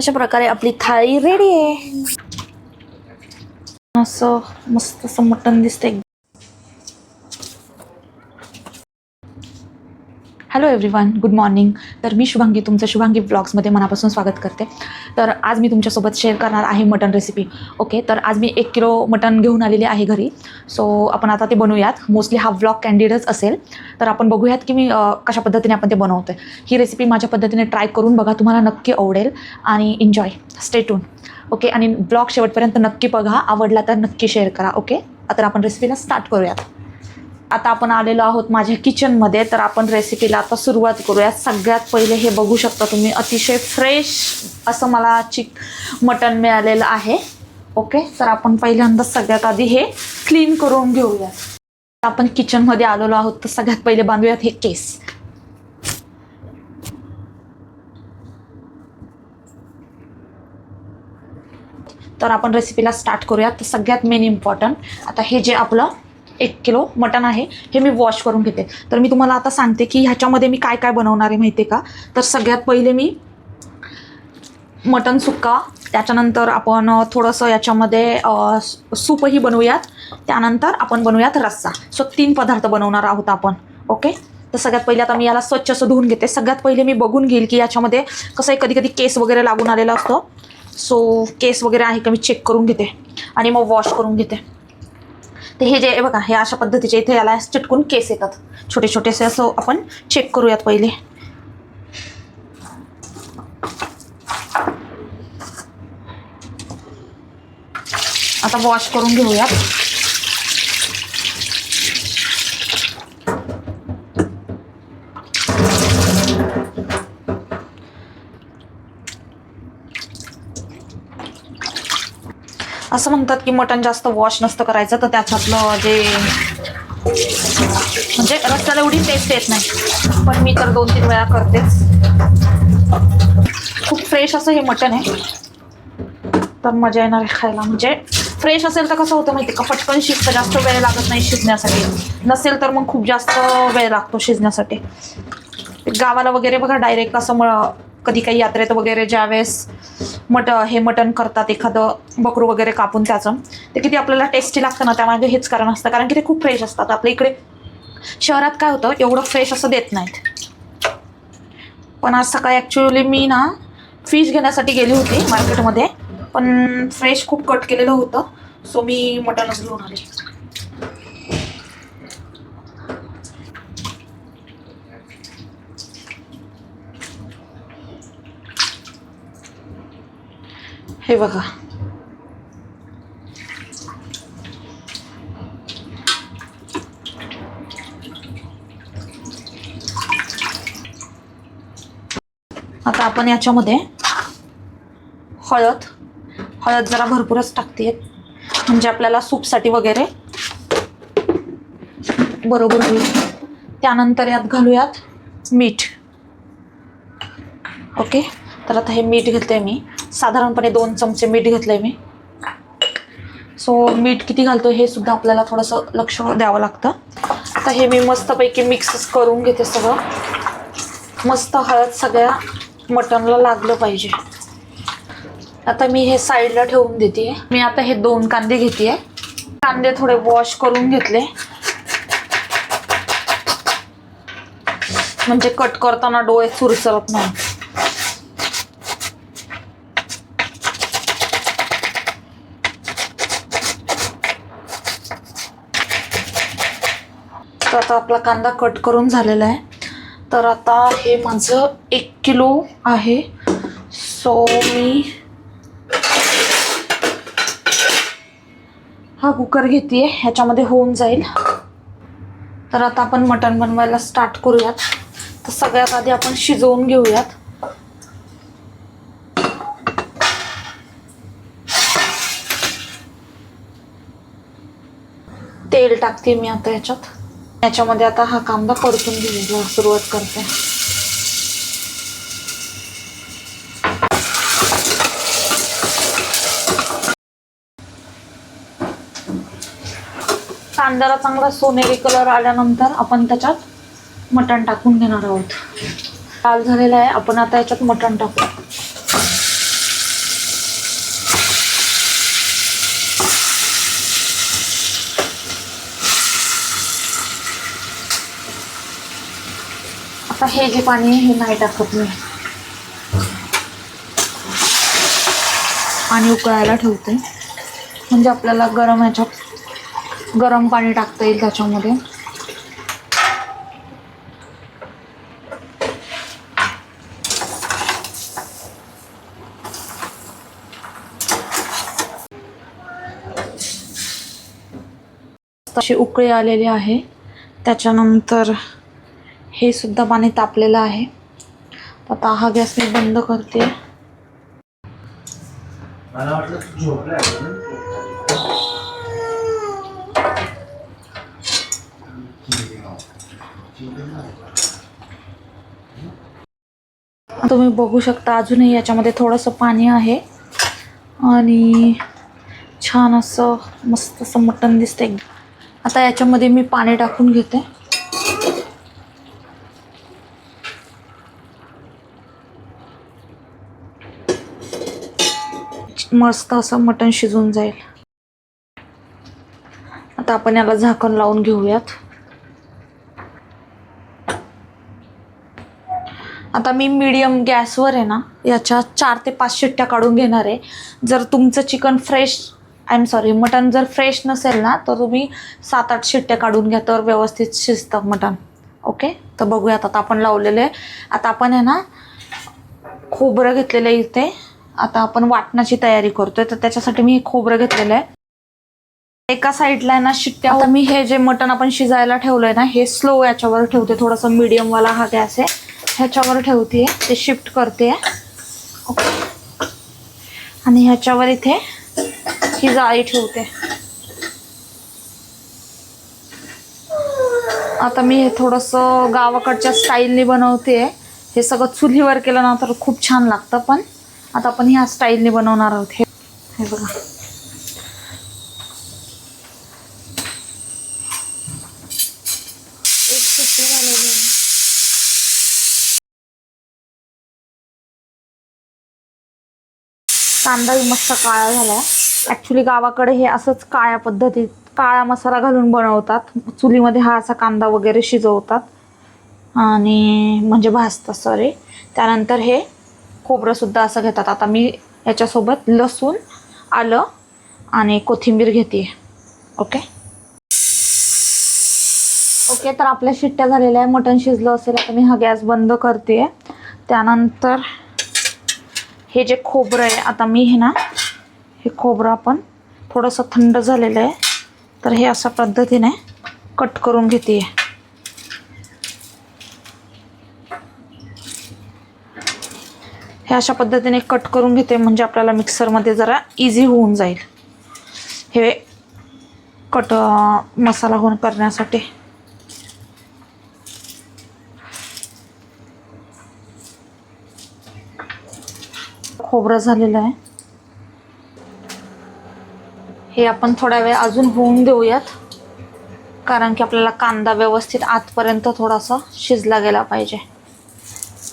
अशा प्रकारे आपली थाळी रेडी आहे. असं मस्त असं मटण दिसतंय. Hello everyone, good morning. तर मी शुभांगी, तुमचं शुभांगी ब्लॉग्समध्ये मनापासून स्वागत करते. तर आज मी तुमच्यासोबत शेअर करणार आहे मटण रेसिपी. ओके, तर आज मी 1 किलो मटण घेऊन आलेले आहे घरी. सो आपण आता ते बनवूयात. मोस्टली हा ब्लॉग कॅन्डिडच असेल, तर आपण बघूयात की मी कशा पद्धतीने आपण ते बनवते. ही रेसिपी माझ्या पद्धतीने ट्राय करून बघा, तुम्हाला नक्की आवडेल आणि एन्जॉय, स्टे ट्यून. ओके, आणि ब्लॉग शेवटपर्यंत नक्की बघा, आवडला तर नक्की शेअर करा. ओके, आता आपण रेसिपीला स्टार्ट करूयात. आता आपण आलेलो आहोत माझ्या किचनमध्ये, तर आपण रेसिपीला आता सुरुवात करूया. सगळ्यात पहिले हे बघू शकता तुम्ही, अतिशय फ्रेश असं मला मटण मिळालेलं आहे. ओके, तर आपण पहिल्यांदा सगळ्यात आधी हे क्लीन करून घेऊया. आपण किचनमध्ये आलेलो आहोत, तर सगळ्यात पहिले बांधूयात हे केस. तर आपण रेसिपीला स्टार्ट करूयात. तर सगळ्यात मेन इम्पॉर्टंट, आता हे जे आपलं 1 किलो मटण आहे हे मी वॉश करून घेते. तर मी तुम्हाला आता सांगते की ह्याच्यामध्ये मी काय काय बनवणार आहे माहिती आहे का. तर सगळ्यात पहिले मी मटण सुक्का, त्याच्यानंतर आपण थोडंसं याच्यामध्ये सूपही बनवूयात, त्यानंतर आपण बनवूयात रस्सा. सो 3 पदार्थ बनवणार आहोत आपण. ओके, तर सगळ्यात पहिले आता मी याला स्वच्छ असं धुवून घेते. सगळ्यात पहिले मी बघून घेईल की याच्यामध्ये कसं आहे, कधी कधी केस वगैरे लागून आलेला असतो. सो केस वगैरे आहे का मी चेक करून घेते आणि मग वॉश करून घेते. तर हे जे बघा, हे अशा पद्धतीचे इथे याला चिटकून केस येतात छोटे छोटेसे, असं आपण चेक करूयात पहिले. आता वॉश करून घेऊयात. असं म्हणतात की मटण जास्त वॉश नसतं करायचं, तर त्याच्यातलं जे म्हणजे रस्त्याला एवढी टेस्ट येत नाही, पण मी तर 2-3 वेळा करतेच. खूप फ्रेश असं हे मटण आहे, तर मजा येणार आहे खायला. म्हणजे फ्रेश असेल तर कसं होतं माहिती का, पटकन शिजतं, जास्त वेळ लागत नाही शिजण्यासाठी. नसेल तर मग खूप जास्त वेळ लागतो शिजण्यासाठी. गावाला वगैरे बघा डायरेक्ट असं कधी काही यात्रेत वगैरे ज्यावेळेस हे मटण करतात, एखादं बकरू वगैरे कापून त्याचं, ते किती आपल्याला टेस्टी लागतं ना, त्यामागे हेच कारण असतं, कारण की ते खूप फ्रेश असतात. आपल्या इकडे शहरात काय होतं, एवढं फ्रेश असं देत नाहीत. पण आज सकाळी ॲक्च्युअली मी ना फिश घेण्यासाठी गेली होती मार्केटमध्ये, पण फ्रेश खूप कट केलेलं होतं. सो मी मटणच घेऊन आले. हे बघा, आता आपण याच्यामध्ये हळद जरा भरपूरच टाकते, म्हणजे आपल्याला सूपसाठी वगैरे बरोबर होईल. त्यानंतर यात घालूयात मीठ. ओके, तर आता हे मीठ घेतलंय मी, साधारणपणे 2 चमचे मीठ घेतलंय मी. सो मीठ किती घालतो हे सुद्धा आपल्याला थोडंसं लक्ष द्यावं लागतं. आता हे मी मस्तपैकी मिक्स करून घेते सगळं. मस्त हळद सगळ्या मटणला लागलं पाहिजे. आता मी हे साईडला ठेवून देते. मी आता हे 2 कांदे घेते. कांदे थोडे वॉश करून घेतले, म्हणजे कट करताना डोळे चुरचरत नाही. तर आता आपला कांदा कट करून झालेला आहे. तर आता हे माझं 1 किलो आहे. सो मी हा कुकर घेते, ह्याच्यामध्ये होऊन जाईल. तर आता आपण मटण बनवायला स्टार्ट करूयात. तर सगळ्यात आधी आपण शिजवून घेऊयात. तेल टाकते मी आता याच्यामध्ये आता हा कांदा परतून घ्यायला सुरुवात करते. कांद्याला चांगला सोनेरी कलर आल्यानंतर आपण त्याच्यात मटण टाकून घेणार आहोत. लाल झालेला आहे, आपण आता याच्यात मटण टाकू. आता हे जे पाणी आहे हे नाही टाकत मी, पाणी उकळायला ठेवते म्हणजे आपल्याला गरम पाणी टाकता येईल त्याच्यामध्ये. तशी उकळी आलेली आहे. त्याच्यानंतर हे सुद्धा पाणी तापलेलं आहे. आता हा गॅस मी बंद करते. तुम्ही बघू शकता अजूनही याच्यामध्ये थोडंसं पाणी आहे आणि छान असं मस्त असं मटण दिसतंय. आता याच्यामध्ये मी पाणी टाकून घेते. मस्त असं मटण शिजून जाईल. आता आपण याला झाकण लावून घेऊयात. आता मी मीडियम गॅसवर आहे ना याच्या 4 ते 5 शिट्ट्या काढून घेणार आहे. जर तुमचं चिकन मटण जर फ्रेश नसेल ना तर तुम्ही 7-8 शिट्ट्या काढून घ्या तर व्यवस्थित शिजतं मटण. ओके, तर बघूयात. आता आपण लावलेलं आहे. आता आपण आहे ना खोबरं घेतलेलं आहे इथे. आता आपण वाटणाची तयारी करतोय तर त्याच्यासाठी मी खोबरं घेतलेलं आहे. एका साईडला आहे ना शिट्ट्या. आता मी हे जे मटण आपण शिजायला ठेवलंय ना हे स्लो याच्यावर ठेवते. थोडासा मीडियम वाला हा गॅस आहे ह्याच्यावर ठेवते. ते शिफ्ट करते. ओके, आणि ह्याच्यावर इथे ही जाळी ठेवते. आता मी हे थोडंसं गावाकडच्या स्टाईलने बनवते. हे सगळं चुलीवर केलं ना तर खूप छान लागतं, पण आता आपण ह्या स्टाईलने बनवणार आहोत. हे बघा, एक शिट्टी झालेली आहे. कांदाही मस्त काळा झाला. ॲक्च्युली गावाकडे हे असंच काळ्या पद्धतीत काळा मसाला घालून बनवतात. चुलीमध्ये हा असा कांदा वगैरे शिजवतात आणि म्हणजे भाजतात सॉरी. त्यानंतर हे खोबरंसुद्धा असं घेतात. आता मी याच्यासोबत लसूण, आलं आणि कोथिंबीर घेते. ओके ओके, तर आपल्या शिट्ट्या झालेल्या आहे. मटण शिजलं असेल. आता मी हा गॅस बंद करते. त्यानंतर हे जे खोबरं आहे आता मी हे ना हे खोबरं आपण थोडंसं थंड झालेलं आहे तर हे अशा पद्धतीने कट करून घेते. हे अशा पद्धतीने कट करून घेते म्हणजे आपल्याला मिक्सरमध्ये जरा इझी होऊन जाईल हे मसाला करण्यासाठी. खोबरं झालेलं आहे. हे आपण थोडा वेळ अजून होऊन देऊयात कारण की आपल्याला कांदा व्यवस्थित आतपर्यंत थोडासा शिजला गेला पाहिजे,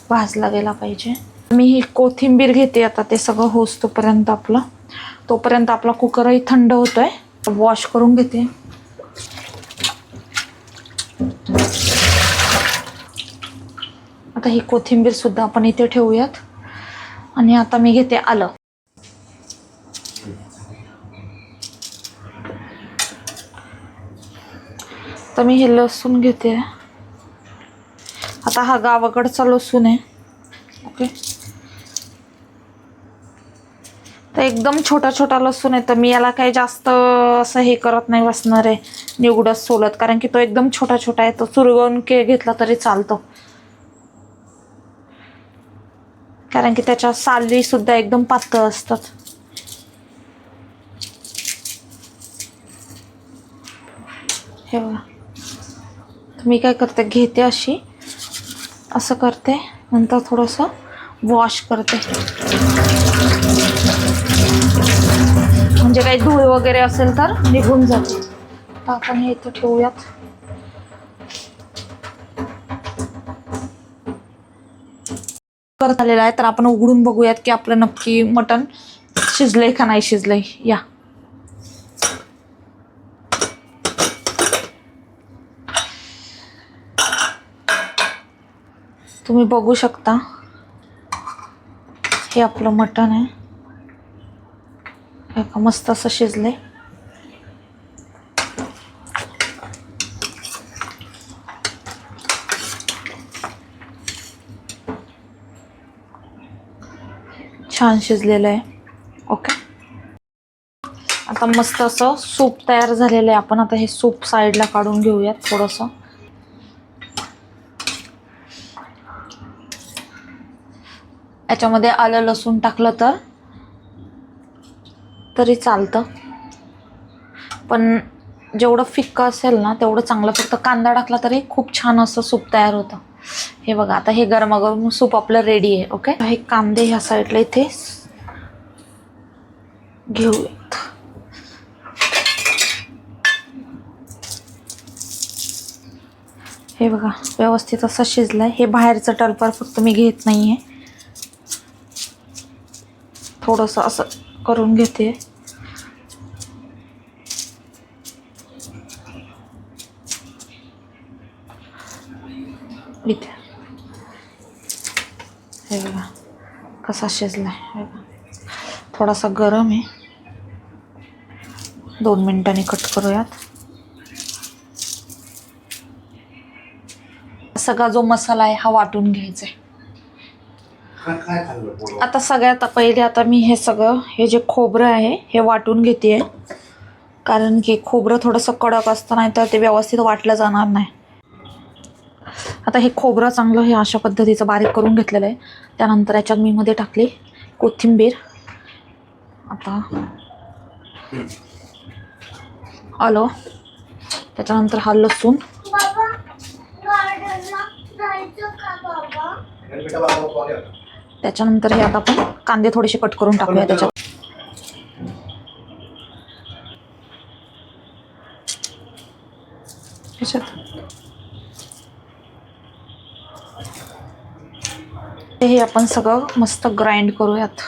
भाजला गेला पाहिजे. मी ही कोथिंबीर घेते. आता ते सगळं होस तोपर्यंत आपला कुकरही थंड होतोय. वॉश करून घेते. आता ही कोथिंबीर सुद्धा आपण इथे ठेवूयात आणि आता मी घेते आलं. तर मी हे लसूण घेते. आता हा गावाकडचा लसूण आहे. ओके, तर एकदम छोटा छोटा लसूण आहे तर मी याला काही जास्त असं हे करत नाही बसणार आहे निवडत सोलत, कारण की तो एकदम छोटा छोटा आहे. तो चुरगवून घेतला तरी चालतो कारण की त्याच्या साली सुद्धा एकदम पातळ असतात. हे बघा, मी काय करते घेते असं करते नंतर थोडंसं वॉश करते म्हणजे काही धूळ वगैरे असेल तर निघून जाते. तर आपण हे इथं ठेवूयात. झालेला आहे तर आपण उघडून बघूयात की आपलं नक्की मटण शिजलंय का नाही शिजलंय. या तुम्ही बघू शकता हे आपलं मटण आहे. हे का मस्त असं शिजले. छान शिजलेलं आहे. ओके, आता मस्त असं सूप तयार झालेलं आहे. आपण आता हे सूप साईडला काढून घेऊयात. थोडंसं याच्यामध्ये आलं लसूण टाकलं तरी चालतं, पण जेवढं फिक्क असेल ना तेवढं चांगलं. फक्त कांदा टाकला तरी खूप छान असं सूप तयार होतं. हे बघा, आता हे गरमागरम सूप आपलं रेडी आहे. ओके, हे कांदे ह्या साईडला इथे घेऊयात. हे बघा व्यवस्थित असं शिजलंय. हे बाहेरचं टलपर फक्त मी घेत नाहीये, थोडंसं असं करून घेते. इथे हे बघा कसा शिजलाय. हे बघा थोडासा गरम आहे. 2 मिनिटांनी कट करूयात. सगळा जो मसाला आहे हा वाटून घ्यायचा आहे. आता सगळ्यात पहिले आता मी हे जे खोबरं आहे हे वाटून घेते, कारण की खोबरं थोडंसं कडक असतं, नाही तर ते व्यवस्थित वाटलं जाणार नाही. आता हे खोबरं चांगलं हे अशा पद्धतीचं बारीक करून घेतलेलं आहे. त्यानंतर याच्यात मी मध्ये टाकली कोथिंबीर. आता आलं, त्याच्यानंतर हा लसूण, त्याच्यानंतर हे आता आपण कांदे थोडेसे कट करून टाकूया त्याच्यात. हे आपण सगळं मस्त ग्राइंड करूयात.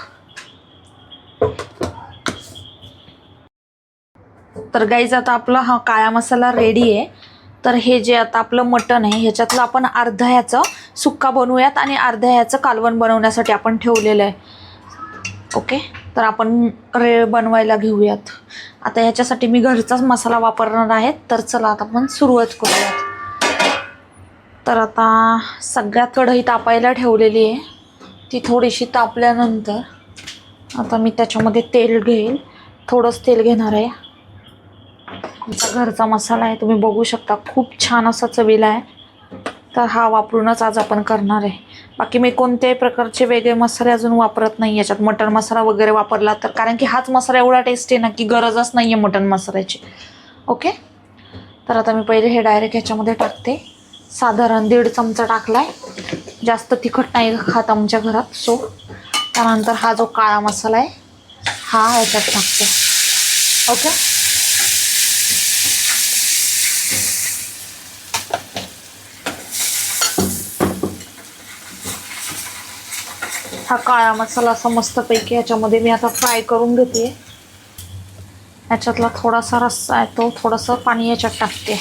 तर गाईज आता आपला हा काळा मसाला रेडी आहे. तर हे जे आता आपलं मटण आहे ह्याच्यातलं आपण अर्धा ह्याचं सुक्का बनवूयात आणि अर्धा ह्याचं कालवण बनवण्यासाठी आपण ठेवलेलं आहे. ओके, तर आपण बनवायला घेऊयात. आता ह्याच्यासाठी मी घरचाच मसाला वापरणार आहे. तर चला आता आपण सुरुवात करूयात. तर आता सगळ्यात कढई तापायला ठेवलेली आहे. ती थोडीशी तापल्यानंतर आता मी त्याच्यामध्ये तेल घेईल. थोडंच तेल घेणार आहे. आमचा घरचा मसाला आहे, तुम्ही बघू शकता खूप छान असा चवीला आहे. तर हा वापरूनच आज आपण करणार आहे. बाकी मी कोणत्याही प्रकारचे वेगळे मसाले अजून वापरत नाही याच्यात. मटण मसाला वगैरे वापरला तर, कारण की हाच मसाला एवढा टेस्टी आहे ना की गरजच नाही आहे मटण मसाल्याची. ओके, तर आता मी पहिले हे डायरेक्ट ह्याच्यामध्ये टाकते. साधारण 1.5 चमचा टाकलाय. जास्त तिखट नाही खात आमच्या घरात. सो त्यानंतर हा जो काळा मसाला आहे हा ह्याच्यात टाकते. ओके, हा काळा मसाला असा मस्तपैकी ह्याच्यामध्ये मी आता फ्राय करून घेते. ह्याच्यातला थोडासा रस्सा आहे तो थोडंसं पाणी याच्यात टाकते.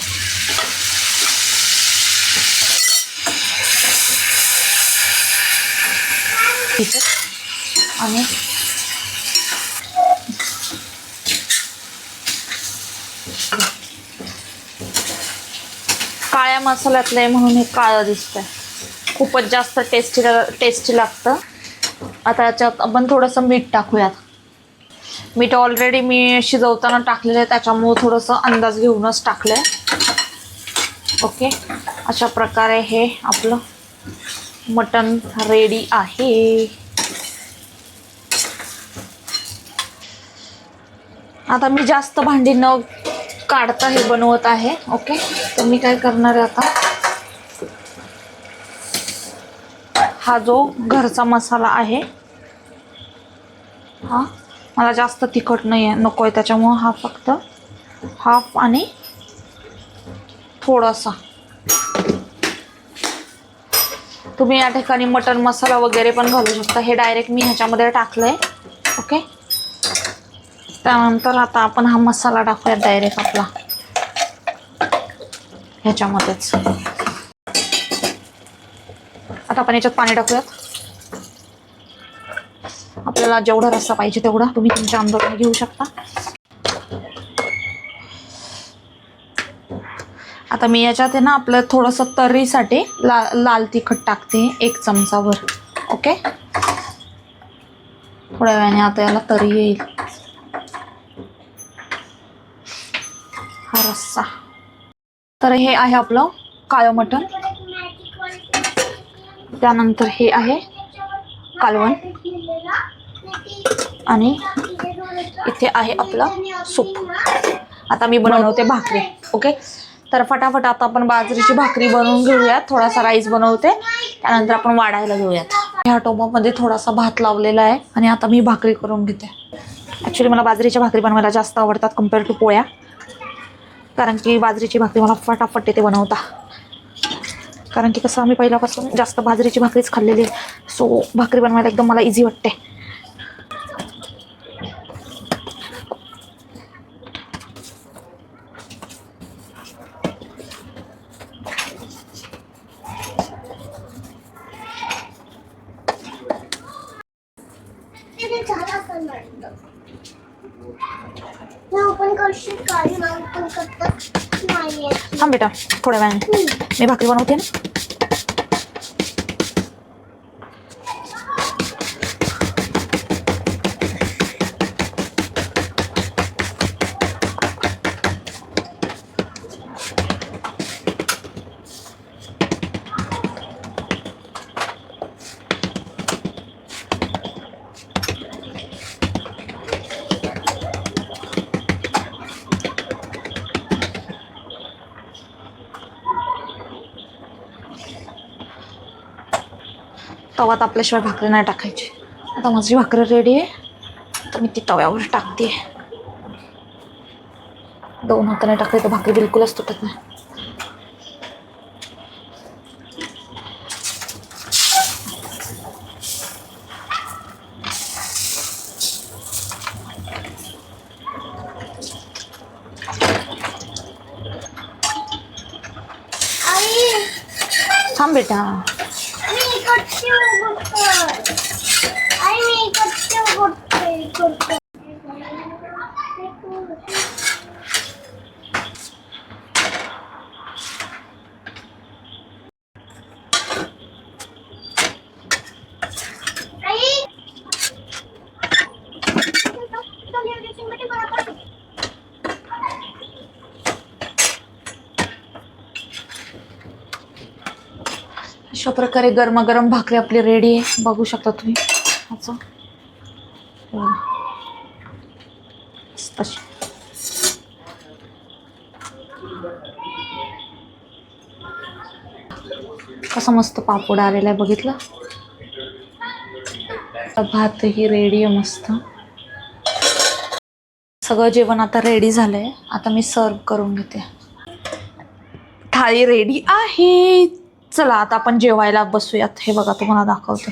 आणि काळ्या मसाल्यातलं आहे म्हणून हे काळं दिसतंय. खूपच जास्त टेस्टी लागतं. आता याच्यात आपण थोडंसं मीठ टाकूयात. मीठ ऑलरेडी मी शिजवताना टाकलेलं आहे, त्याच्यामुळे थोडंसं अंदाज घेऊनच टाकलं आहे. ओके, अशा प्रकारे हे आपलं मटण रेडी आहे. आता मी जास्त भांडी न काढता हे बनवत आहे. ओके, तर मी काय करणार आहे आता, हा जो घरचा मसाला आहे हा मला जास्त तिखट नाही आहे, नको आहे, त्याच्यामुळं हा फक्त हाफ आणि थोडासा. तुम्ही या ठिकाणी मटन मसाला वगैरे पण घालू शकता. हे डायरेक्ट मी ह्याच्यामध्ये टाकलंय. ओके, त्यानंतर आता आपण हा मसाला टाकूया डायरेक्ट आपला ह्याच्यामध्येच. आता आता आपण याच्यात पाणी टाकूयात. आपल्याला जेवढा रस्सा पाहिजे तेवढा तुम्ही तुमच्या अंदाजाने घेऊ शकता. आता मी याच्यात आहे ना आपलं थोडंसं तर्रीसाठी लाल तिखट टाकते 1 चमचाभर. ओके, थोड्या वेळाने आता याला तरी येईल. हा रस्सा. तर हे आहे आपलं काळं मटण. त्यानंतर हे आहे कालवण आणि इथे आहे आपलं सूप. आता मी बनवते भाकरी. ओके, तर फटाफट आता आपण बाजरीची भाकरी बनवून घेऊयात. थोडासा राईस बनवते, त्यानंतर आपण वाढायला घेऊयात. ह्या टोपामध्ये थोडासा भात लावलेला आहे आणि आता मी भाकरी करून घेते. ॲक्च्युली मला बाजरीच्या भाकरी बनवायला जास्त आवडतात कम्पेअर टू पोळ्या, कारण की बाजरीची भाकरी मला फटाफट येते बनवता. कारण की कसं आम्ही पहिल्यापासून जास्त बाजरीची भाकरीच खाल्लेली आहे, सो भाकरी बनवायला एकदम मला इझी वाटते. थांब बेटा, थोड्या वेळाने मी भाकरी बनवते ना. तवात आपल्याशिवाय भाकरी नाही टाकायची. आता माझी भाकरी रेडी आहे, तर मी ती तव्यावर टाकते. 2 हाताने टाकली तर भाकरी बिलकुलच तुटत नाही. थांब बेटा. अशा प्रकारे गरमागरम भाकरी आपली रेडी आहे. बघू शकता तुम्ही. कसा मस्त पापड आलेला आहे बघितलं. भातही रेडी आहे मस्त. सगळं जेवण आता रेडी झालंय. आता मी सर्व करून घेते. थाळी रेडी आहे. चला आता आपण जेवायला बसूयात. हे बघा तुम्हाला दाखवते.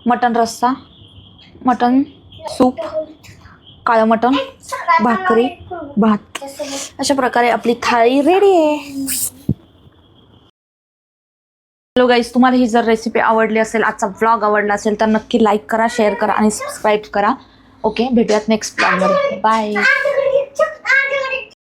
मटन रस्सा, मटन सूप, काळं मटन, भाकरी, भात. अशा प्रकारे आपली थाळी रेडी आहे. हॅलो गाईज, तुम्हाला ही जर रेसिपी आवडली असेल, आजचा व्लॉग आवडला असेल तर नक्की लाईक करा, शेअर करा आणि सबस्क्राईब करा. ओके, भेटूयात नेक्स्ट व्लॉगमध्ये. बाय.